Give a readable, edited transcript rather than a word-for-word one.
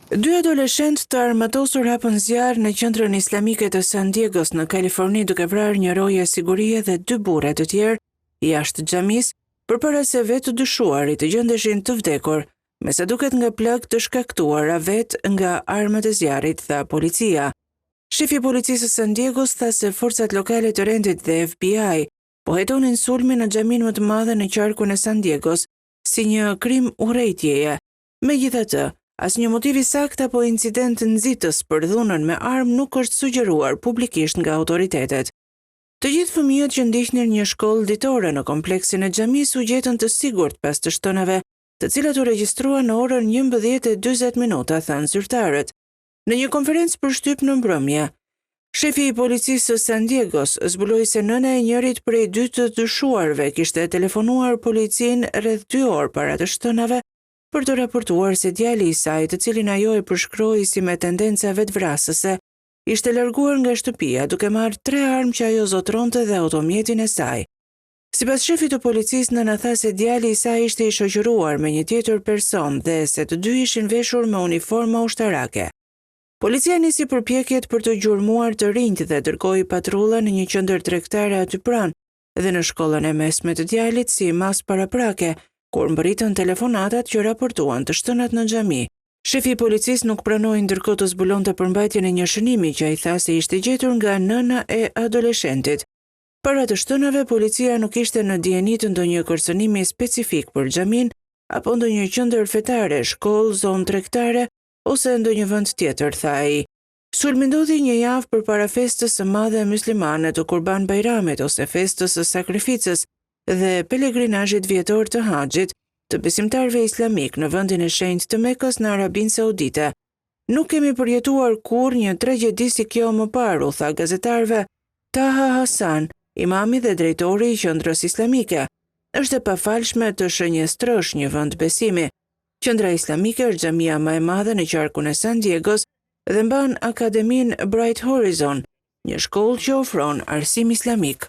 Dy adoleshentë të armatosur hapën zjarr në qendrën islamike të San Diegos në Kaliforni duke vrarë një roje sigurie dhe dy burra të tjerë jashtë xhamisë përpara se vetë dyshuarit të gjendeshin të vdekur, me sa duket nga plagë të shkaktuara vetë nga armët e zjarrit, tha policia. Shefi i policisë së San Diegos tha se forcat lokale të rendit dhe FBI po hetonin sulmin në xhamin më të madhe në qarkun e San Diegos si një krim urrejtjeje. Megjithatë, asnjë motiv i saktë apo incident nxitës për dhunën me armë nuk është sugjeruar publikisht nga autoritetet. Të gjithë fëmijët që ndiqnin një shkollë ditore në kompleksin e xhamisë u gjetën të sigurt pas të shtonave, të cilat u regjistruan në orën 11:40, thanë zyrtarët. Në një konferencë për shtyp në mbrëmje, shefi i policisë së San Diegos zbuloi se nëna e njërit prej dy të dyshuarve kishte telefonuar policinë rreth 2 orë para të shtonave për të raportuar se djali i saj, të cilin ajo e përshkroi si me tendenca vetvrasëse, ishte larguar nga shtëpia duke marrë 3 armë që ajo zotronte dhe automjetin e saj. Sipas shefit të policisë, nëna tha se djali i saj ishte i shoqëruar me një tjetër person dhe se të dy ishin veshur me uniforma ushtarake. Policia nisi përpjekjet për të gjurmuar të rinjt dhe dërgoi patrulla në një qendër tregtare aty pranë dhe në shkollën e mesme të djalit si mas paraprake, kur mbërritën telefonatat që raportuan të shtënat në xhami. Shefi i policisë nuk pranoi ndërkohë të zbulonte përmbajtjen e një shënimi që ai tha se ishte gjetur nga nëna e adoleshentit. Para të shtënave, policia nuk ishte në dijeni të ndonjë kërcënimi specifik për xhamin apo ndonjë qendër fetare, shkollë, zonë tregtare ose ndonjë vend tjetër, tha ai. Sulmi ndodhi një javë përpara festës së madhe muslimane të Kurban Bayramit ose festës së sakrificës dhe pelegrinazhit vjetor të Haxhit të besimtarëve islamik në vendin e shenjtë të Mekës në Arabinë Saudite. Nuk kemi përjetuar kurrë një tragjedi si kjo më parë, u tha gazetarëve Taha Hasan, imami dhe drejtori i qendrës islamike. Është e pafalshme të shënjestrësh një vend besimi. Qendra islamike është xhamia më e madhe në qarkun e San Diegos dhe mban akademinë Bright Horizon, një shkollë që ofron arsim islamik.